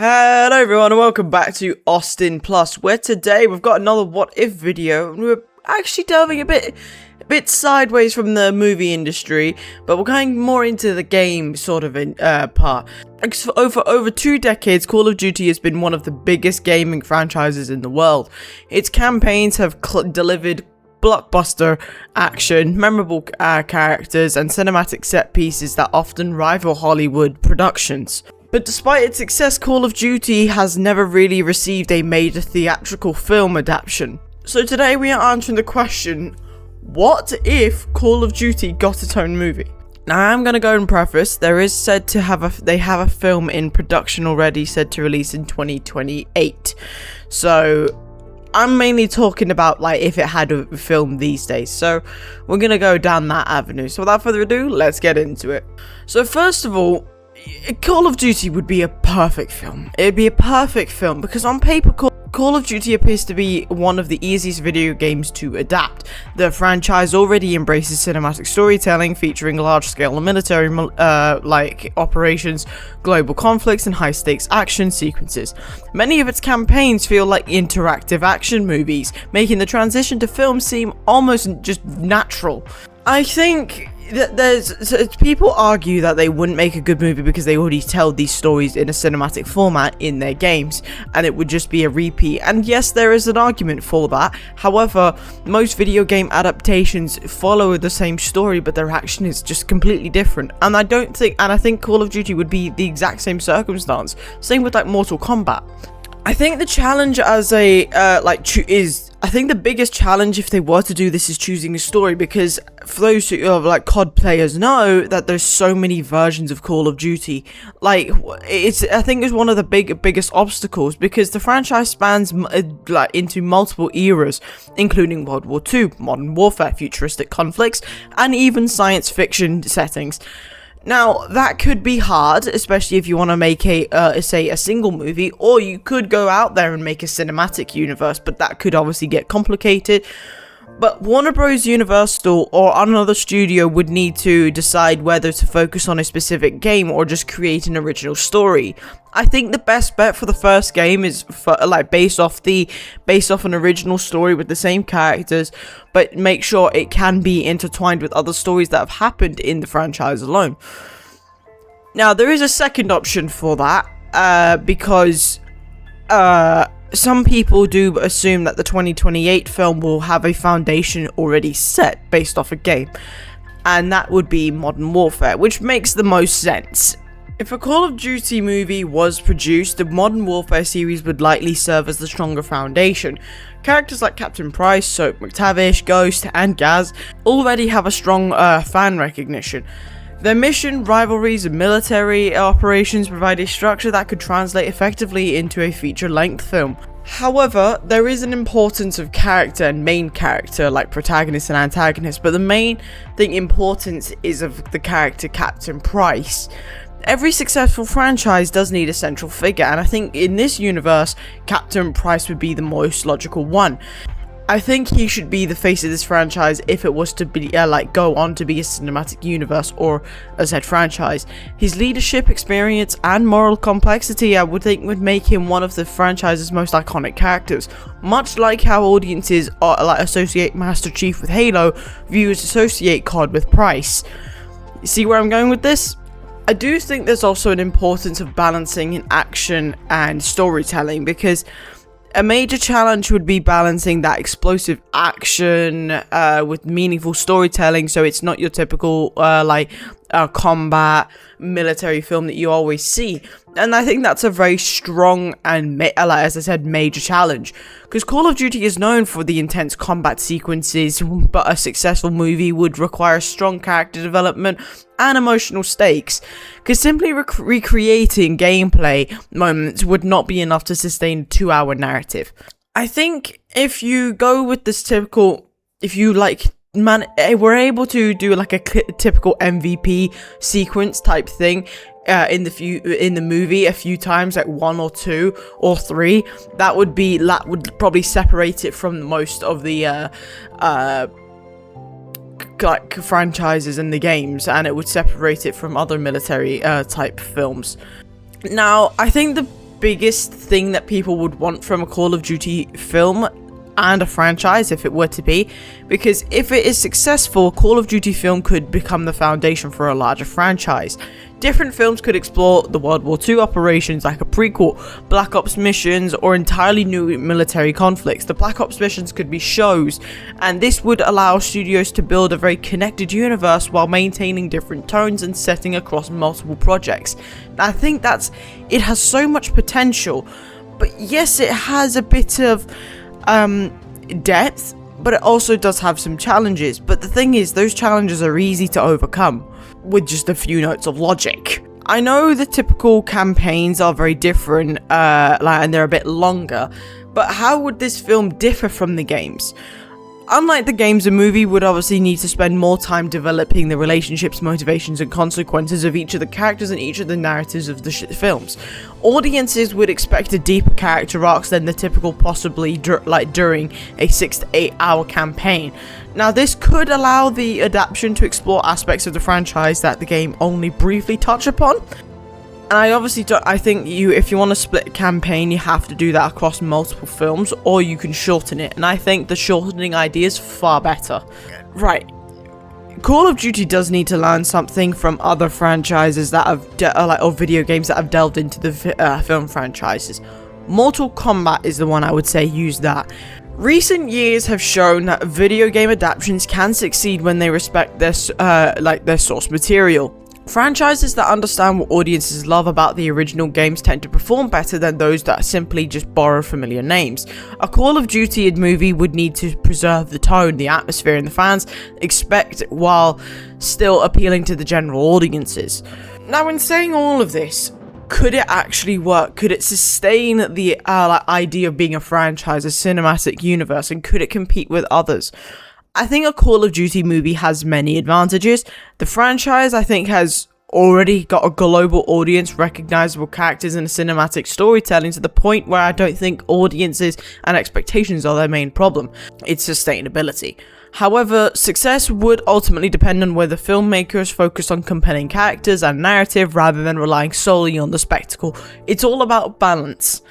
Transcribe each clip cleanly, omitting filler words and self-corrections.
Hello everyone and welcome back to AustinPlus, where today we've got another what if video and we're actually delving a bit sideways from the movie industry, but we're going more into the game sort of part. For over 2 decades, Call of Duty has been one of the biggest gaming franchises in the world. Its campaigns have delivered blockbuster action, memorable characters, and cinematic set pieces that often rival Hollywood productions. But despite its success, Call of Duty has never really received a major theatrical film adaptation. So today we are answering the question, what if Call of Duty got its own movie? Now I'm going to go and preface, there is said to they have a film in production already, said to release in 2028. So I'm mainly talking about like if it had a film these days, so we're going to go down that avenue. So without further ado, let's get into it. So first of all, Call of Duty would be a perfect film. It'd be a perfect film because on paper, Call of Duty appears to be one of the easiest video games to adapt. The franchise already embraces cinematic storytelling featuring large-scale military operations, global conflicts, and high-stakes action sequences. Many of its campaigns feel like interactive action movies, making the transition to film seem almost just natural. I think that people argue that they wouldn't make a good movie because they already tell these stories in a cinematic format in their games, and it would just be a repeat. And yes, there is an argument for that. However, most video game adaptations follow the same story, but their action is just completely different. And I think Call of Duty would be the exact same circumstance. Same with like Mortal Kombat. I think the challenge as I think the biggest challenge if they were to do this is choosing a story, because for those who are like COD players know that there's so many versions of Call of Duty. I think it's one of the biggest obstacles because the franchise spans into multiple eras, including World War II, modern warfare, futuristic conflicts, and even science fiction settings. Now, that could be hard, especially if you want to make a single movie, or you could go out there and make a cinematic universe, but that could obviously get complicated. But Warner Bros. Universal or another studio would need to decide whether to focus on a specific game or just create an original story. I think the best bet for the first game is based off an original story with the same characters, but make sure it can be intertwined with other stories that have happened in the franchise alone. Now, there is a second option for that, because some people do assume that the 2028 film will have a foundation already set based off a game, and that would be Modern Warfare, which makes the most sense. If a Call of Duty movie was produced, the Modern Warfare series would likely serve as the stronger foundation. Characters like Captain Price, Soap McTavish, Ghost, and Gaz already have a strong fan recognition. Their mission, rivalries, and military operations provide a structure that could translate effectively into a feature-length film. However, there is an importance of character and main character, like protagonist and antagonist, but the main importance is of the character Captain Price. Every successful franchise does need a central figure, and I think in this universe, Captain Price would be the most logical one. I think he should be the face of this franchise if it was to be go on to be a cinematic universe or a said franchise. His leadership experience and moral complexity, I would think, would make him one of the franchise's most iconic characters. Much like how audiences associate Master Chief with Halo, viewers associate COD with Price. You see where I'm going with this? I do think there's also an importance of balancing in action and storytelling, because a major challenge would be balancing that explosive action with meaningful storytelling, so it's not your typical combat military film that you always see. And I think that's a very strong and, as I said, major challenge, because Call of Duty is known for the intense combat sequences, but a successful movie would require strong character development and emotional stakes, because simply recreating gameplay moments would not be enough to sustain a 2-hour narrative. I think if you go with this typical, we're able to do like a typical MVP sequence type thing in the movie a few times, like 1 or 2 or 3, that would probably separate it from most of the franchises and the games, and it would separate it from other military type films. Now, I think biggest thing that people would want from a Call of Duty film and a franchise, if it were to be, because if it is successful, Call of Duty film could become the foundation for a larger franchise. Different films could explore the World War II operations like a prequel, Black Ops missions, or entirely new military conflicts. The Black Ops missions could be shows, and this would allow studios to build a very connected universe while maintaining different tones and setting across multiple projects. I think it has so much potential, but yes, it has a bit of depth, but it also does have some challenges. But the thing is, those challenges are easy to overcome with just a few notes of logic. I know the typical campaigns are very different, and they're a bit longer, but how would this film differ from the games? Unlike the games, a movie would obviously need to spend more time developing the relationships, motivations, and consequences of each of the characters and each of the narratives of the films. Audiences would expect a deeper character arcs than the typical, possibly during a 6 to 8 hour campaign. Now, this could allow the adaptation to explore aspects of the franchise that the game only briefly touch upon. And I think if you want to split a campaign, you have to do that across multiple films, or you can shorten it. And I think the shortening idea is far better. Right. Call of Duty does need to learn something from other franchises that have, or video games that have delved into the film franchises. Mortal Kombat is the one I would say use that. Recent years have shown that video game adaptations can succeed when they respect their source material. Franchises that understand what audiences love about the original games tend to perform better than those that simply just borrow familiar names. A Call of Duty movie would need to preserve the tone, the atmosphere, and the fans expect while still appealing to the general audiences. Now, in saying all of this, could it actually work? Could it sustain the idea of being a franchise, a cinematic universe, and could it compete with others? I think a Call of Duty movie has many advantages. The franchise, I think, has already got a global audience, recognizable characters, and a cinematic storytelling to the point where I don't think audiences and expectations are their main problem. It's sustainability. However, success would ultimately depend on whether filmmakers focus on compelling characters and narrative rather than relying solely on the spectacle. It's all about balance.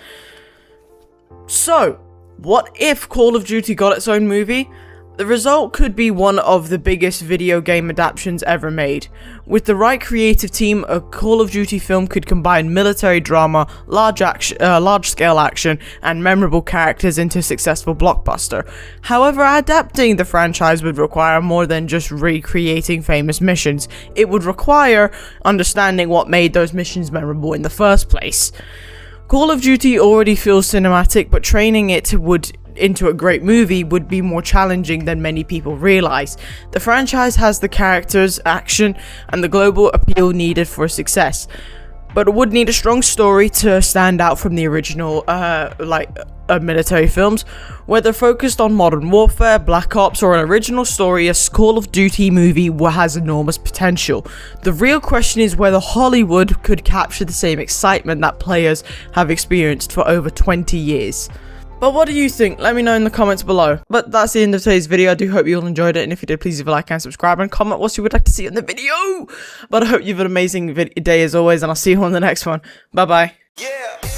So, what if Call of Duty got its own movie? The result could be one of the biggest video game adaptations ever made. With the right creative team, a Call of Duty film could combine military drama, large-scale action, and memorable characters into a successful blockbuster. However, adapting the franchise would require more than just recreating famous missions. It would require understanding what made those missions memorable in the first place. Call of Duty already feels cinematic, but training it into a great movie would be more challenging than many people realize. The franchise has the characters, action, and the global appeal needed for success, but it would need a strong story to stand out from the original military films. Whether focused on modern warfare, Black Ops, or an original story, a Call of Duty movie has enormous potential. The real question is whether Hollywood could capture the same excitement that players have experienced for over 20 years. But what do you think? Let me know in the comments below. But that's the end of today's video. I do hope you all enjoyed it. And if you did, please leave a like and subscribe and comment what you would like to see in the video. But I hope you have an amazing day as always. And I'll see you on the next one. Bye bye. Yeah.